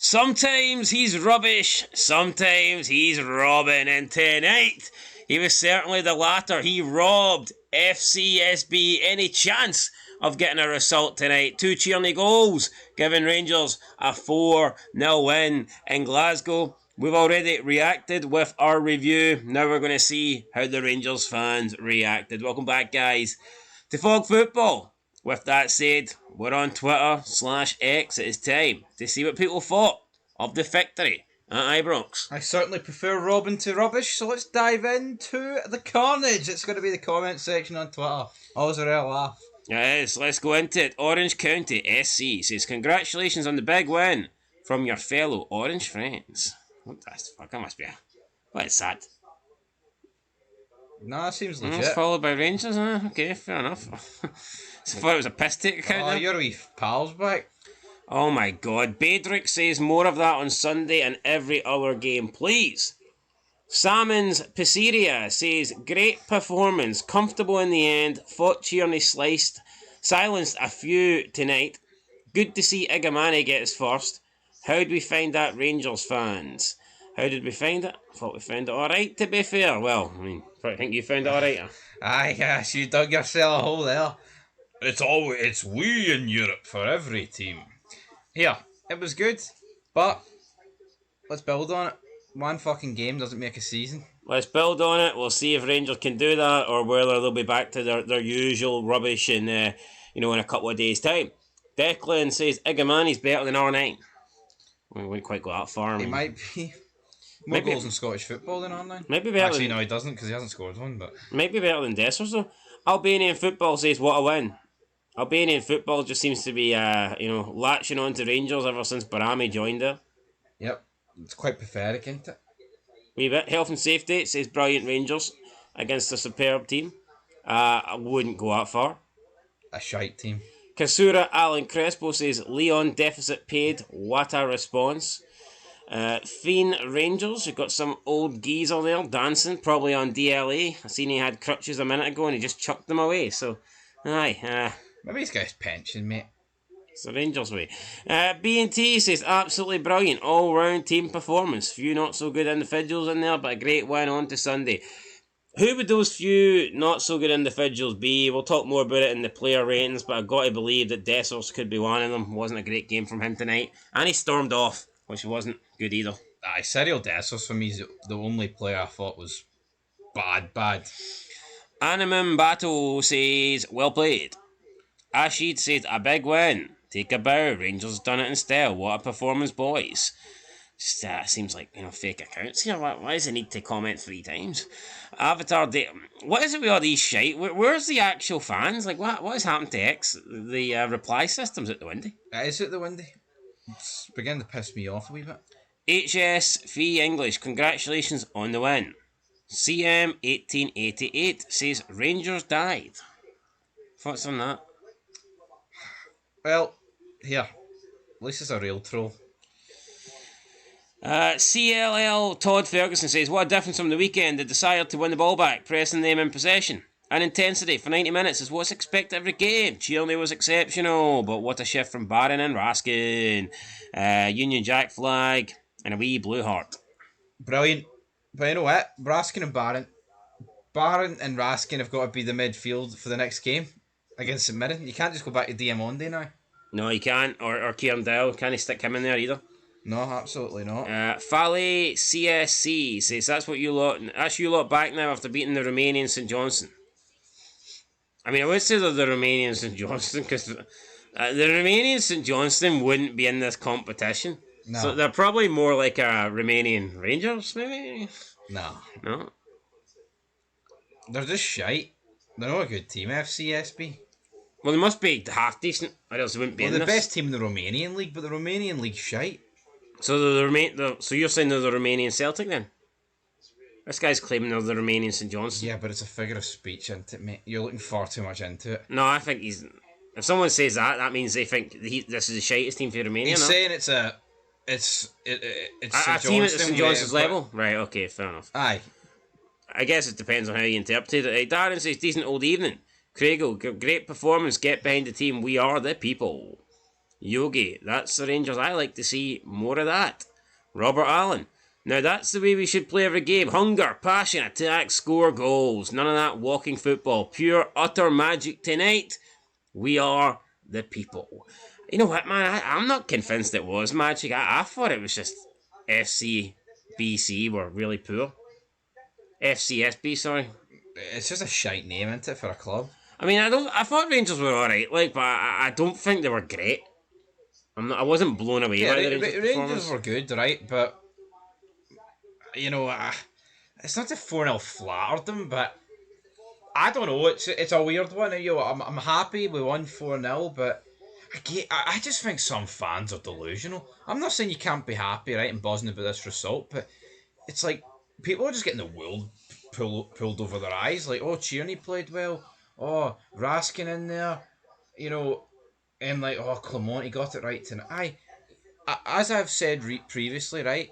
Sometimes he's rubbish, sometimes he's robbing, and tonight he was certainly the latter. He robbed Fcsb any chance of getting a result tonight. 2 Tierney goals, giving Rangers a 4-0 win in Glasgow. We've already reacted with our review. Now we're going to see how the Rangers fans reacted. Welcome back, guys, to Fog Football. With that said, we're on Twitter/X. It is time to see what people thought of the victory at Ibrox. I certainly prefer Robin to rubbish, so let's dive into the carnage. It's going to be the comment section on Twitter. Always a real laugh. It is. Let's go into it. Orange County SC says, congratulations on the big win from your fellow Orange friends. What the fuck? That must be a... What is that? Nah, seems legit. It's followed by Rangers, huh? Okay, fair enough. So I thought it was a piss take account. Oh, your wee pal's back. Oh my god. Badrick says more of that on Sunday and every other game, please. Salmon's Pizzeria says, great performance, comfortable in the end, fought Tierney silenced a few tonight. Good to see Igamani get his first. How did we find that, Rangers fans? How did we find it? I thought we found it alright, to be fair. Well, I mean, I think you found it alright. Aye, yes, you dug yourself a hole there. It's we in Europe for every team. Here, it was good, but let's build on it. One fucking game doesn't make a season. Let's build on it. We'll see if Rangers can do that or whether they'll be back to their usual rubbish in in a couple of days' time. Declan says Igamani's better than R9. We wouldn't quite go that far. He might be. More goals in Scottish football than R9. Maybe better. Actually, no, he doesn't because he hasn't scored one. But maybe better than Dessers though. Albanian football says what a win. Albanian football just seems to be latching on to Rangers ever since Barami joined her. Yep, it's quite pathetic, isn't it? Wee bit. Health and safety says brilliant Rangers against a superb team. I wouldn't go that far. A shite team. Kasura Alan Crespo says Leon deficit paid. What a response. Fiend Rangers, you've got some old geezer there dancing, probably on DLA. I seen he had crutches a minute ago and he just chucked them away. So, aye. Maybe he's got his pension, mate. It's the Rangers way. B&T says absolutely brilliant all-round team performance. Few not so good individuals in there, but a great win on to Sunday. Who would those few not so good individuals be? We'll talk more about it in the player ratings, but I've got to believe that Dessers could be one of them. Wasn't a great game from him tonight. And he stormed off, which wasn't good either. Aye, Cyril Dessers for me is the only player I thought was bad. Animum Battle says, well played. Ashid said, a big win. Take a bow. Rangers done it in style. What a performance, boys. Just seems like, fake accounts here. Why does it need to comment 3 times? Avatar Day. What is it with all these shite? Where's the actual fans? Like, what has happened to X? The reply system's at the windy. It is at the windy. It's beginning to piss me off a wee bit. HS Fee English. Congratulations on the win. CM 1888 says Rangers died. Thoughts on that? Well, here. At least it's a real troll. CLL Todd Ferguson says, what a difference from the weekend. The desire to win the ball back, pressing them in possession. And intensity for 90 minutes is what's expected every game. Tierney was exceptional, but what a shift from Barron and Raskin. Union Jack flag and a wee blue heart. Brilliant. But you know what? Raskin and Barron and Raskin have got to be the midfield for the next game against St Mirren. You can't just go back to Diamonde now. No, you can't. Or Kieran Dowell. Can't stick him in there either. No, absolutely not. Fale CSC says that's you lot back now after beating the Romanian St Johnstone. I mean, I would say they're the Romanian St Johnstone because the Romanian St Johnstone wouldn't be in this competition. No. So they're probably more like a Romanian Rangers, maybe? No. They're just shite. They're not a good team, FCSB. Well, they must be half decent, or else they wouldn't be in the this. best team in the Romanian league, but the Romanian league's shite. So so you're saying they're the Romanian Celtic then? This guy's claiming they're the Romanian St Johnstone. Yeah, but it's a figure of speech, isn't it, mate? You're looking far too much into it. No, I think he's... If someone says that means they think this is the shitest team for Romania. He's saying it's a team at St Johnstone's level? Right, okay, fair enough. Aye. I guess it depends on how you interpret it. Darren says, decent old evening. Craigo, great performance, get behind the team, we are the people. Yogi, that's the Rangers I like to see more of that. Robert Allen, now that's the way we should play every game. Hunger, passion, attack, score goals. None of that walking football. Pure, utter magic tonight. We are the people. You know what, man? I'm not convinced it was magic. I thought it was just FCBC were really poor. FCSB, sorry. It's just a shite name, isn't it, for a club? I mean, I thought Rangers were alright, like, but I don't think they were great. I wasn't blown away by the Rangers performance. Rangers were good, right? But you know, it's not a 4-0 flattered them, but I don't know. It's a weird one. You know, I'm happy we won 4-0, but I just think some fans are delusional. I'm not saying you can't be happy, right, and buzzing about this result, but it's like people are just getting the wool pulled over their eyes. Like, oh, Tierney played well. Oh, Raskin in there. You know, and like, oh, Clement, he got it right tonight. As I've said previously, right,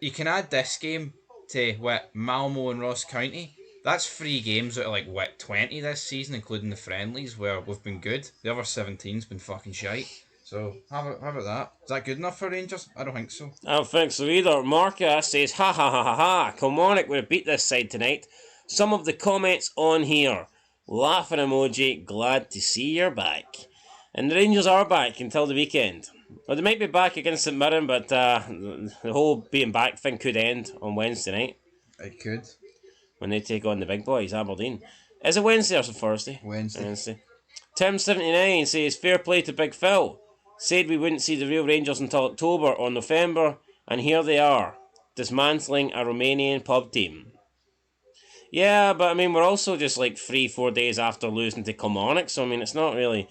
you can add this game to what Malmo and Ross County. That's 3 games out of like what 20 this season, including the friendlies where we've been good. The other 17's been fucking shite. So how about that? Is that good enough for Rangers? I don't think so. I don't think so either. Marcus says, ha ha ha ha ha. Kilmarnock would have beat this side tonight. Some of the comments on here. Laughing emoji, glad to see you're back. And the Rangers are back until the weekend. Well, they might be back against St Mirren, but the whole being back thing could end on Wednesday night. It could. When they take on the big boys, Aberdeen. Is it Wednesday or Thursday? Wednesday. Tim79 says, fair play to Big Phil. Said we wouldn't see the real Rangers until October or November, and here they are, dismantling a Romanian pub team. Yeah, but I mean, we're also just like 3-4 days after losing to Kilmarnock, so I mean, it's not really...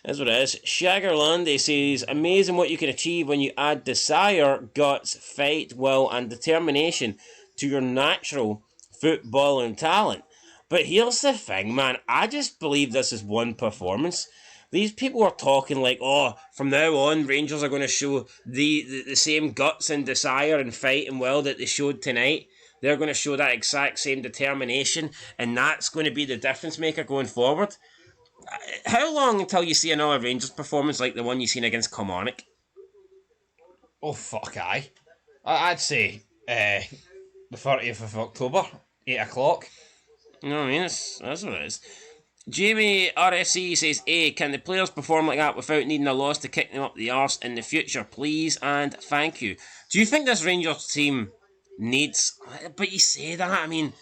That's what it is. Shaggerlandy says, amazing what you can achieve when you add desire, guts, fight, will, and determination to your natural footballing talent. But here's the thing, man. I just believe this is one performance. These people are talking like, oh, from now on, Rangers are going to show the same guts and desire and fight and will that they showed tonight. They're going to show that exact same determination, and that's going to be the difference maker going forward. How long until you see another Rangers performance like the one you seen against Kilmarnock? Oh, fuck, aye. I'd say the 30th of October, 8 o'clock. You know what I mean? That's what it is. Jamie RSC says, can the players perform like that without needing a loss to kick them up the arse in the future? Please and thank you. Do you think this Rangers team needs... But you say that, I mean...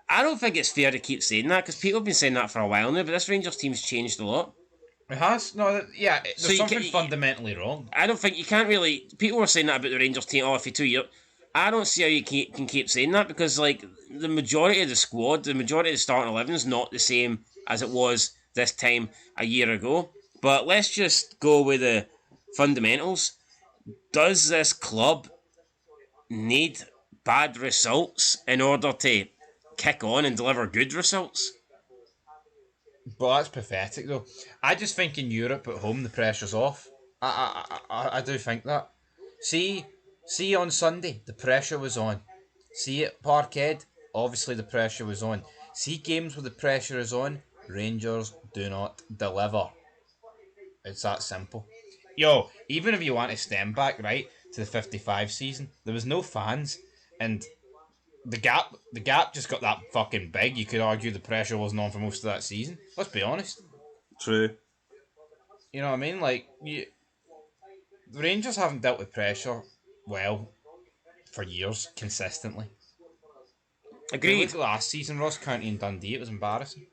I don't think it's fair to keep saying that, because people have been saying that for a while now, but this Rangers team's changed a lot. It has? No, yeah, there's So something fundamentally wrong. I don't think you can't really... People were saying that about the Rangers team, for 2 years. I don't see how you can keep saying that, because like the majority of the squad, the majority of the starting 11 is not the same as it was this time a year ago. But let's just go with the fundamentals. Does this club need bad results in order to kick on and deliver good results? But that's pathetic, though. I just think in Europe at home the pressure's off. I do think that. See on Sunday the pressure was on. See at Parkhead, obviously the pressure was on. See games where the pressure is on, Rangers do not deliver. It's that simple. Yo, even if you want to stem back right to the 55 season, there was no fans, and the gap just got that fucking big. You could argue the pressure wasn't on for most of that season. Let's be honest. True. You know what I mean? Like, the Rangers haven't dealt with pressure well for years consistently. Agreed. Look at last season, Ross County and Dundee, it was embarrassing.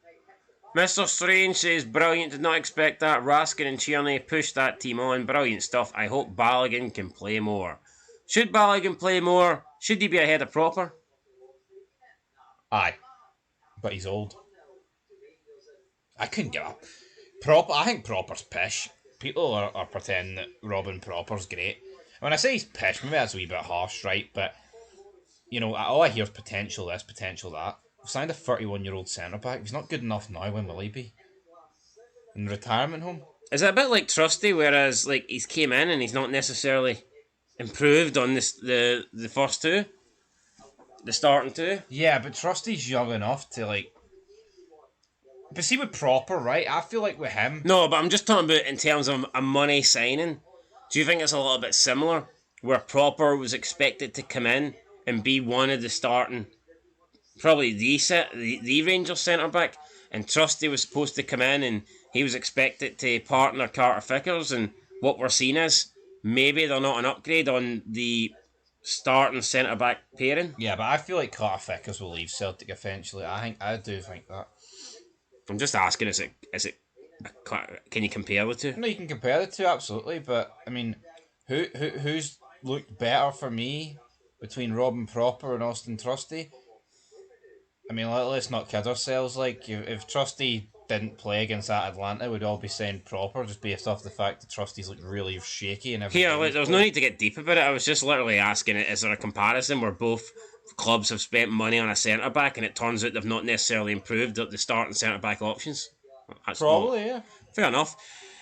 Mr. Strange says, brilliant, did not expect that. Raskin and Tierney pushed that team on. Brilliant stuff. I hope Balogun can play more. Should Balogun play more? Should he be ahead of Proper? Aye. But he's old. I couldn't get up. I think Proper's pish. People are pretending that Robin Proper's great. When I say he's pish, maybe that's a wee bit harsh, right? But, you know, all I hear is potential this, potential that. We've signed a 31-year-old centre-back. If he's not good enough now, when will he be? In the retirement home? Is it a bit like Trusty, whereas like he's came in and he's not necessarily improved on the first two? The starting two? Yeah, but Trusty's young enough to, like, But see, with Proper, right? I feel like with him, No, but I'm just talking about in terms of a money signing. Do you think it's a little bit similar? Where Proper was expected to come in and be one of the starting, probably the Rangers centre back, and Trusty was supposed to come in and he was expected to partner Carter Vickers, and what we're seeing is maybe they're not an upgrade on the starting centre back pairing. yeah, but I feel like Carter Vickers will leave Celtic eventually. I do think that. I'm just asking, can you compare the two? No, you can compare the two absolutely, but I mean, who's looked better for me between Robin Proper and Austin Trusty? I mean, let's not kid ourselves. Like, if Trusty didn't play against that Atlanta, we'd all be saying Proper just based off the fact that Trusty's looked really shaky and everything. Here, there's no need to get deep about it. I was just literally asking, is there a comparison where both clubs have spent money on a centre back and it turns out they've not necessarily improved the starting centre back options? That's Probably, yeah. Fair enough.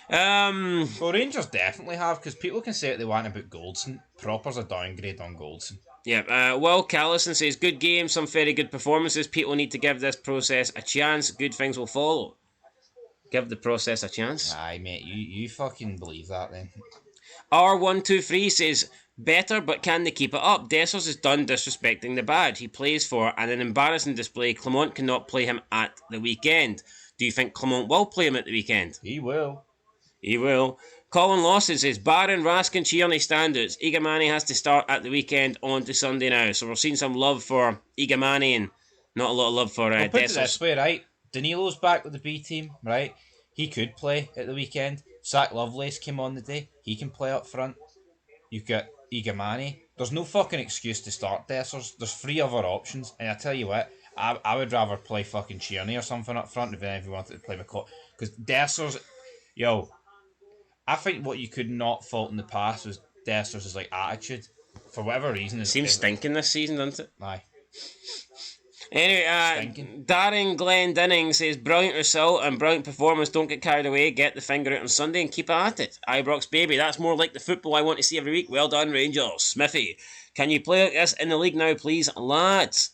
Well, Rangers definitely have, because people can say what they want about Goldson. Proper's a downgrade on Goldson. Yeah, Will Callison says, good game, some very good performances. People need to give this process a chance. Good things will follow. Give the process a chance. Aye, mate, you fucking believe that then. R123 says, better, but can they keep it up? Dessers is done disrespecting the badge he plays for, and an embarrassing display. Clement cannot play him at the weekend. Do you think Clement will play him at the weekend? He will. He will. Colin Lawson says, Barron, Raskin, Tierney standouts. Igamani has to start at the weekend on to Sunday now. So we're seeing some love for Igamani and not a lot of love for Well, put it Dessers. this way, right? Danilo's back with the B team, right? He could play at the weekend. Zach Lovelace came on the day. He can play up front. You've got Igamani. There's no fucking excuse to start Dessers. There's 3 other options. And I tell you what, I would rather play fucking Tierney or something up front if you wanted to play McCall. Because Dessers, yo, I think what you could not fault in the past was Dessers' like attitude. For whatever reason, It seems stinking this season, doesn't it? Aye. Anyway, Darren Glendinning says, brilliant result and brilliant performance. Don't get carried away. Get the finger out on Sunday and keep at it. Ibrox baby, that's more like the football I want to see every week. Well done, Rangers. Smithy, can you play like this in the league now, please, lads?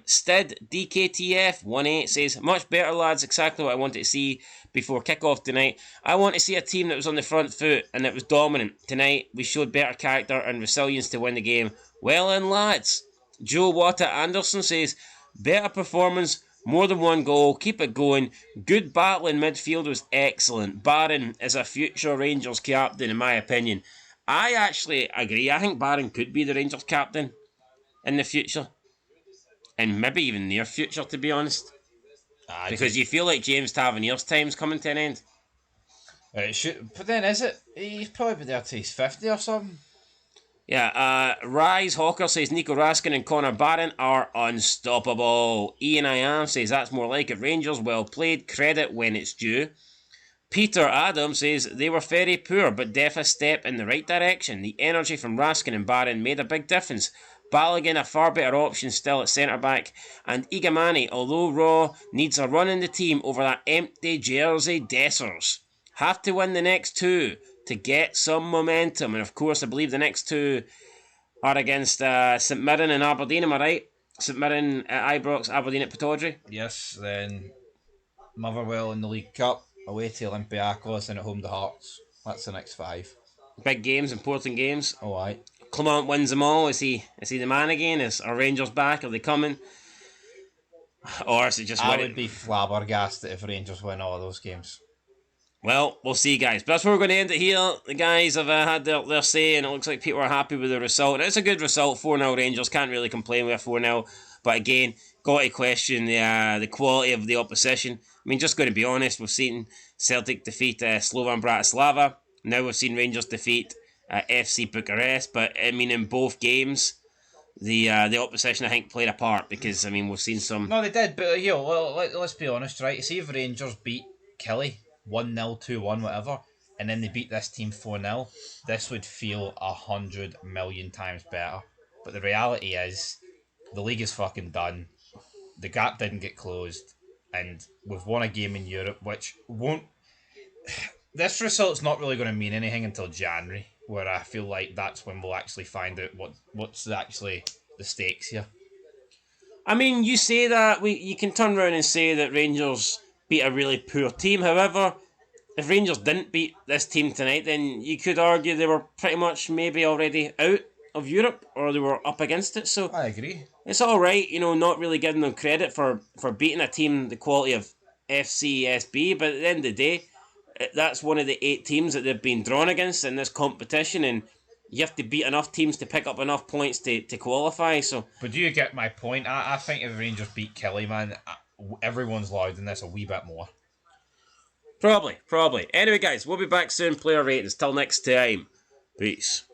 Stid DKTF 18 says, much better, lads. Exactly what I wanted to see before kick-off tonight. I want to see a team that was on the front foot and that was dominant. Tonight, we showed better character and resilience to win the game. Well in, lads. Joe Wata Anderson says, better performance, more than one goal, keep it going. Good battle in midfield was excellent. Barron is a future Rangers captain, in my opinion. I actually agree. I think Barron could be the Rangers captain in the future. And maybe even near future, to be honest. Because you feel like James Tavernier's time's coming to an end. It should, but then is it? He's probably been there till he's 50 or something. Yeah, Rise Hawker says Nico Raskin and Connor Barron are unstoppable. Ian I Am says that's more like it. Rangers, well played. Credit when it's due. Peter Adams says they were very poor, but def a step in the right direction. The energy from Raskin and Barron made a big difference. Balogun a far better option still at centre-back. And Igamani, although raw, needs a run in the team over that empty jersey Dessers. Have to win the next 2 to get some momentum. And of course, I believe the next 2 are against St Mirren and Aberdeen, am I right? St Mirren at Ibrox, Aberdeen at Pittodrie. Yes, then Motherwell in the League Cup, away to Olympiacos and at home to Hearts. That's the next 5. Big games, important games. Oh, aye. Clement wins them all. Is he the man again? Are Rangers back? Are they coming? Or is it just I winning? would be flabbergasted if Rangers win all of those games. Well, we'll see, guys. But that's where we're going to end it here. The guys have had their say, and it looks like people are happy with the result. And it's a good result, 4-0 Rangers. Can't really complain with a 4-0. But again, got to question the quality of the opposition. I mean, just going to be honest, we've seen Celtic defeat Slovan Bratislava. Now we've seen Rangers defeat FC Bucharest. But, I mean, in both games, the opposition, I think, played a part. Because, I mean, we've seen some... No, they did. But, let's be honest, right? See if Rangers beat Killie 1-0, 2-1, whatever, and then they beat this team 4-0, this would feel 100 million times better. But the reality is, the league is fucking done. The gap didn't get closed, and we've won a game in Europe, which won't... This result's not really going to mean anything until January, where I feel like that's when we'll actually find out what's actually the stakes here. I mean, you say that, you can turn around and say that Rangers beat a really poor team. However, if Rangers didn't beat this team tonight, then you could argue they were pretty much maybe already out of Europe, or they were up against it. So I agree. it's all right, not really giving them credit for beating a team the quality of Fcsb. But at the end of the day, that's one of the 8 teams that they've been drawn against in this competition, and you have to beat enough teams to pick up enough points to qualify. So, But do you get my point? I think if Rangers beat Kelly, man, everyone's loud in this a wee bit more. probably. Anyway, guys, we'll be back soon. Player ratings. Till next time. Peace.